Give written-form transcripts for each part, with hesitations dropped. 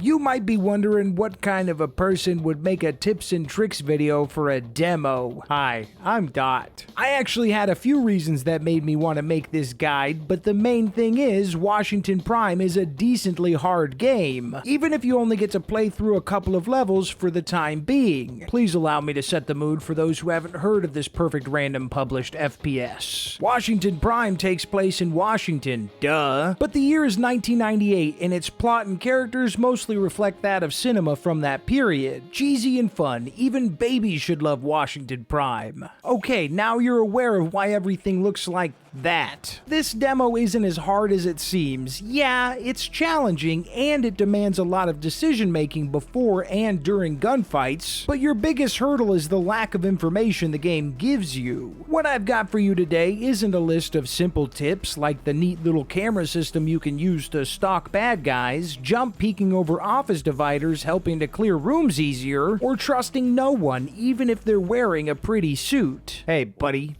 You might be wondering what kind of a person would make a tips and tricks video for a demo. Hi, I'm Dot. I actually had a few reasons that made me want to make this guide, but the main thing is Washington Prime is a decently hard game, even if you only get to play through a couple of levels for the time being. Please allow me to set the mood for those who haven't heard of this perfect random published FPS. Washington Prime takes place in Washington, duh, but the year is 1998 and its plot and characters mostly reflect that of cinema from that period. Cheesy and fun, even babies should love Washington Prime. Okay, now you're aware of why everything looks like that. This demo isn't as hard as it seems. Yeah, it's challenging and it demands a lot of decision making before and during gunfights, but your biggest hurdle is the lack of information the game gives you. What I've got for you today isn't a list of simple tips like the neat little camera system you can use to stalk bad guys, jump peeking over office dividers helping to clear rooms easier, or trusting no one even if they're wearing a pretty suit. Hey buddy.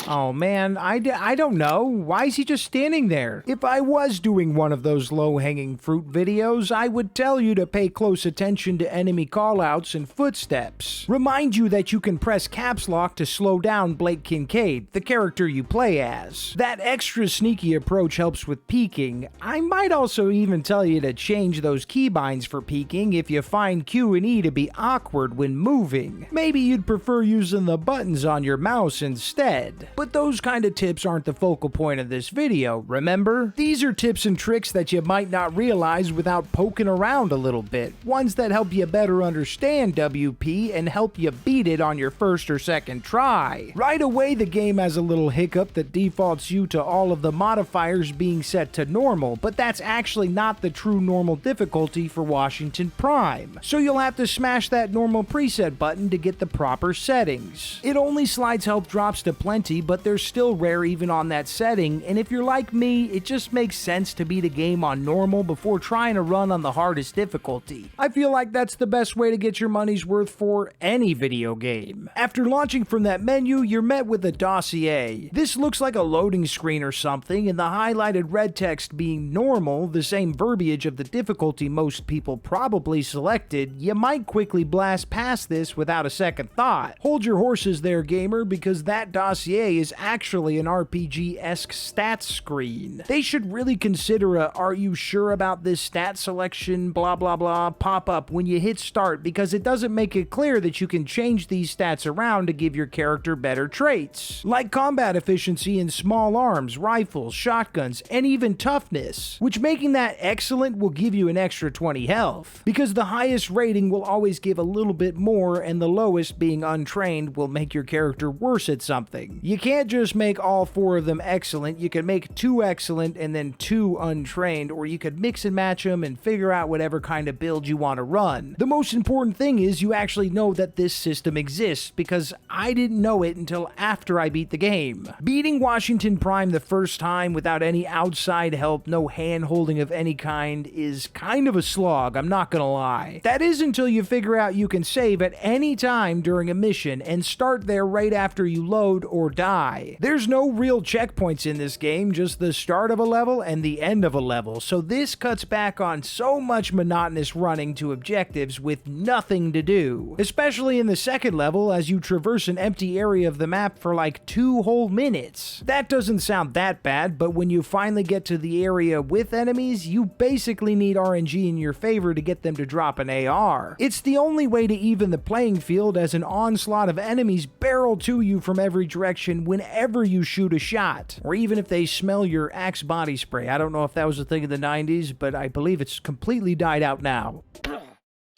Oh man, I don't know. Why is he just standing there? If I was doing one of those low-hanging fruit videos, I would tell you to pay close attention to enemy callouts and footsteps. Remind you that you can press caps lock to slow down Blake Kincaid, the character you play as. That extra sneaky approach helps with peeking. I might also even tell you to change those keybinds for peeking if you find Q and E to be awkward when moving. Maybe you'd prefer using the buttons on your mouse instead. But those kind of tips aren't the focal point of this video, remember? These are tips and tricks that you might not realize without poking around a little bit. Ones that help you better understand WP and help you beat it on your first or second try. Right away, the game has a little hiccup that defaults you to all of the modifiers being set to normal, but that's actually not the true normal difficulty for Washington Prime. So you'll have to smash that normal preset button to get the proper settings. It only slides health drops to plenty, but they're still rare even on that setting, and if you're like me, it just makes sense to beat a game on normal before trying to run on the hardest difficulty. I feel like that's the best way to get your money's worth for any video game. After launching from that menu, you're met with a dossier. This looks like a loading screen or something, and the highlighted red text being normal, the same verbiage of the difficulty most people probably selected, you might quickly blast past this without a second thought. Hold your horses there, gamer, because that dossier is actually an RPG-esque stats screen. They should really consider a "are you sure about this stat selection blah blah blah" pop up when you hit start, because it doesn't make it clear that you can change these stats around to give your character better traits, like combat efficiency in small arms, rifles, shotguns, and even toughness, which making that excellent will give you an extra 20 health, because the highest rating will always give a little bit more and the lowest, being untrained, will make your character worse at something. You can't just make all 4 of them excellent. You can make 2 excellent and then 2 untrained, or you could mix and match them and figure out whatever kind of build you want to run. The most important thing is you actually know that this system exists, because I didn't know it until after I beat the game. Beating Washington Prime the first time without any outside help, no hand-holding of any kind, is kind of a slog, I'm not gonna lie. That is until you figure out you can save at any time during a mission and start there right after you load or die. There's no real checkpoints in this game, just the start of a level and the end of a level, so this cuts back on so much monotonous running to objectives with nothing to do, especially in the second level as you traverse an empty area of the map for like 2 whole minutes. That doesn't sound that bad, but when you finally get to the area with enemies, you basically need RNG in your favor to get them to drop an AR. It's the only way to even the playing field, as an onslaught of enemies barrel to you from every direction whenever you shoot a shot, or even if they smell your Axe body spray. I don't know if that was a thing in the 90s, but I believe it's completely died out now.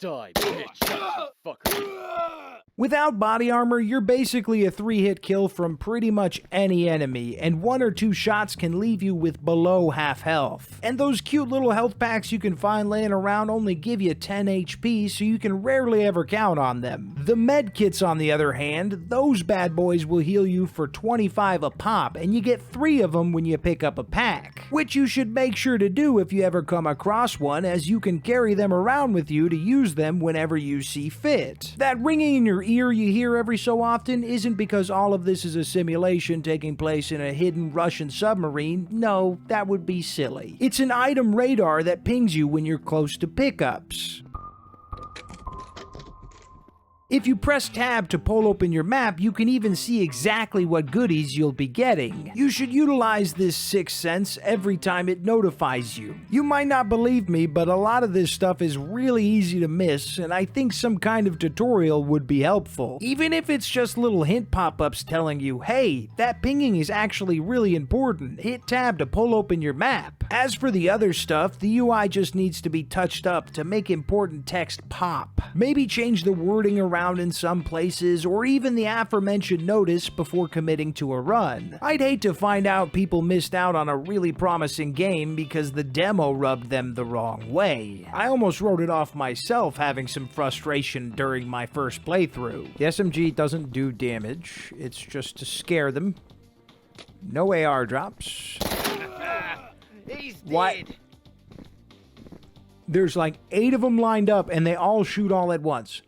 Die, bitch, fucker. Without body armor, you're basically a 3-hit kill from pretty much any enemy, and 1 or 2 shots can leave you with below half health. And those cute little health packs you can find laying around only give you 10 HP, so you can rarely ever count on them. The med kits, on the other hand, those bad boys will heal you for 25 a pop, and you get 3 of them when you pick up a pack, which you should make sure to do if you ever come across one, as you can carry them around with you to use them whenever you see fit. That ringing in your ear you hear every so often isn't because all of this is a simulation taking place in a hidden Russian submarine. No, that would be silly. It's an item radar that pings you when you're close to pickups. If you press tab to pull open your map, you can even see exactly what goodies you'll be getting. You should utilize this sixth sense every time it notifies you. You might not believe me, but a lot of this stuff is really easy to miss, and I think some kind of tutorial would be helpful. Even if it's just little hint pop-ups telling you, hey, that pinging is actually really important. Hit tab to pull open your map. As for the other stuff, the UI just needs to be touched up to make important text pop. Maybe change the wording around in some places, or even the aforementioned notice before committing to a run. I'd hate to find out people missed out on a really promising game because the demo rubbed them the wrong way. I almost wrote it off myself, having some frustration during my first playthrough. The SMG doesn't do damage, it's just to scare them. No AR drops. He's What? dead. There's like 8 of them lined up and they all shoot all at once.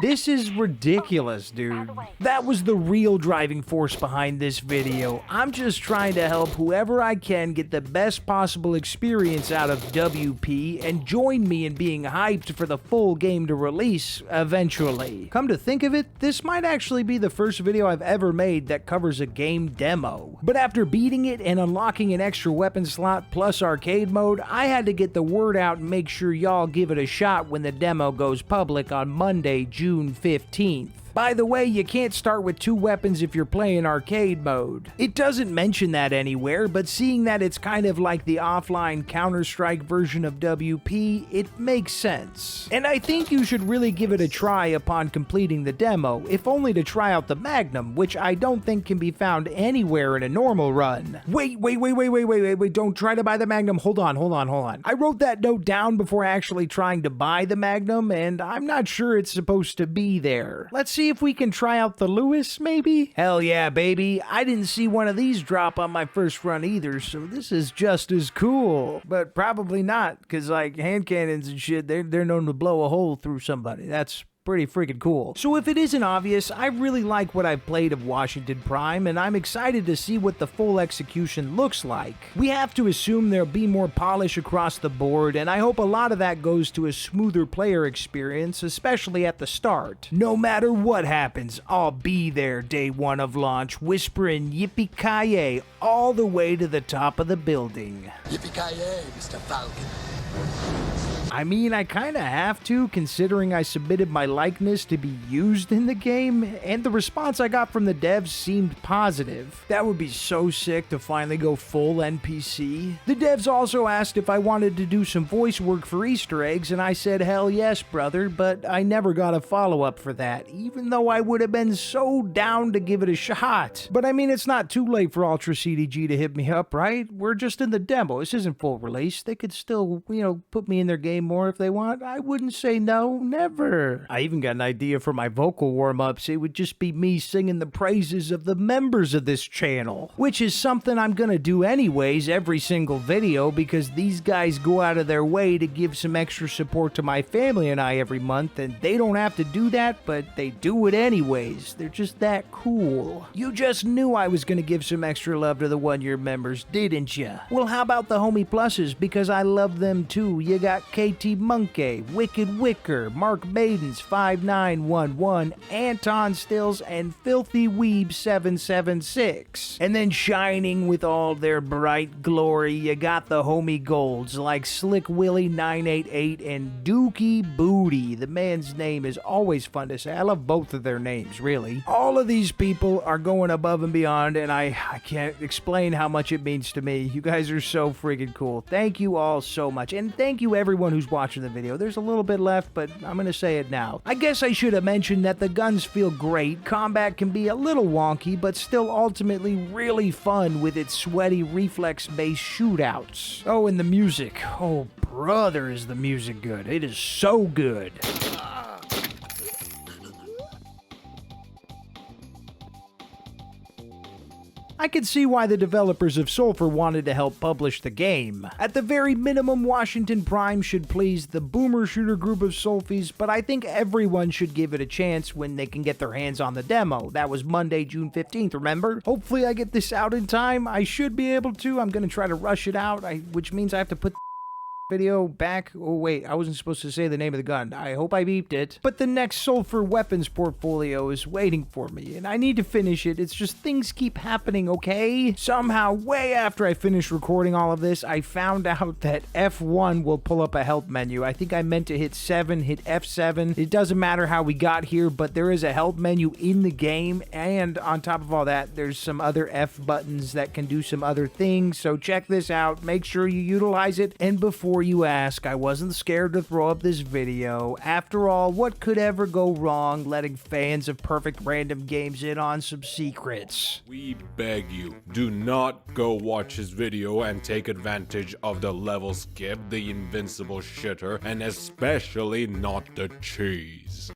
This is ridiculous, dude. That was the real driving force behind this video. I'm just trying to help whoever I can get the best possible experience out of WP and join me in being hyped for the full game to release eventually. Come to think of it, this might actually be the first video I've ever made that covers a game demo. But after beating it and unlocking an extra weapon slot plus arcade mode, I had to get the word out and make sure y'all give it a shot when the demo goes public on Monday, June 15th. By the way, you can't start with 2 weapons if you're playing arcade mode. It doesn't mention that anywhere, but seeing that it's kind of like the offline Counter-Strike version of WP, it makes sense. And I think you should really give it a try upon completing the demo, if only to try out the Magnum, which I don't think can be found anywhere in a normal run. Wait, don't try to buy the Magnum. Hold on. I wrote that note down before actually trying to buy the Magnum, and I'm not sure it's supposed to be there. Let's see if we can try out the Lewis, maybe? Hell yeah, baby. I didn't see one of these drop on my first run either, so this is just as cool. But probably not, because like hand cannons and shit, they're known to blow a hole through somebody. That's pretty freaking cool. So if it isn't obvious, I really like what I've played of Washington Prime, and I'm excited to see what the full execution looks like. We have to assume there'll be more polish across the board, and I hope a lot of that goes to a smoother player experience, especially at the start. No matter what happens, I'll be there day 1 of launch, whispering yippee-ki-yay all the way to the top of the building. Yippee-ki-yay, Mr. Falcon. I mean, I kinda have to, considering I submitted my likeness to be used in the game, and the response I got from the devs seemed positive. That would be so sick to finally go full NPC. The devs also asked if I wanted to do some voice work for Easter eggs, and I said hell yes, brother, but I never got a follow-up for that, even though I would have been so down to give it a shot. But I mean, it's not too late for Ultra CDG to hit me up, right? We're just in the demo. This isn't full release. They could still, put me in their game more if they want. I wouldn't say no, never. I even got an idea for my vocal warm-ups. It would just be me singing the praises of the members of this channel, which is something I'm gonna do anyways every single video because these guys go out of their way to give some extra support to my family and I every month, and they don't have to do that, but they do it anyways. They're just that cool. You just knew I was gonna give some extra love to the 1-year members, didn't ya? Well, how about the homie pluses, because I love them too. You got KT Monkey, Wicked Wicker, Mark Maidens 5911, Anton Stills, and Filthy Weeb 776. And then shining with all their bright glory, you got the homie golds like Slick Willie 988 and Dookie Booty. The man's name is always fun to say. I love both of their names, really. All of these people are going above and beyond, and I can't explain how much it means to me. You guys are so freaking cool. Thank you all so much, and thank you everyone who's watching the video. There's a little bit left, but I'm gonna say it now. I guess I should have mentioned that the guns feel great. Combat can be a little wonky, but still ultimately really fun with its sweaty reflex-based shootouts. Oh, and the music. Oh, brother, is the music good. It is so good. I could see why the developers of Sulphur wanted to help publish the game. At the very minimum, Washington Prime should please the boomer shooter group of Sulfies, but I think everyone should give it a chance when they can get their hands on the demo. That was Monday, June 15th, remember? Hopefully I get this out in time. I should be able to. I'm gonna try to rush it out, which means I have to put video back. Oh wait, I wasn't supposed to say the name of the gun. I hope I beeped it. But the next Sulphur weapons portfolio is waiting for me, and I need to finish it. It's just things keep happening, okay? Somehow, way after I finished recording all of this, I found out that F1 will pull up a help menu. I think I meant to hit 7, hit F7. It doesn't matter how we got here, but there is a help menu in the game, and on top of all that, there's some other F buttons that can do some other things, so check this out. Make sure you utilize it, and before you ask, I wasn't scared to throw up this video. After all, what could ever go wrong letting fans of Perfect Random Games in on some secrets? We beg you, do not go watch his video and take advantage of the level skip, the invincible shitter, and especially not the cheese.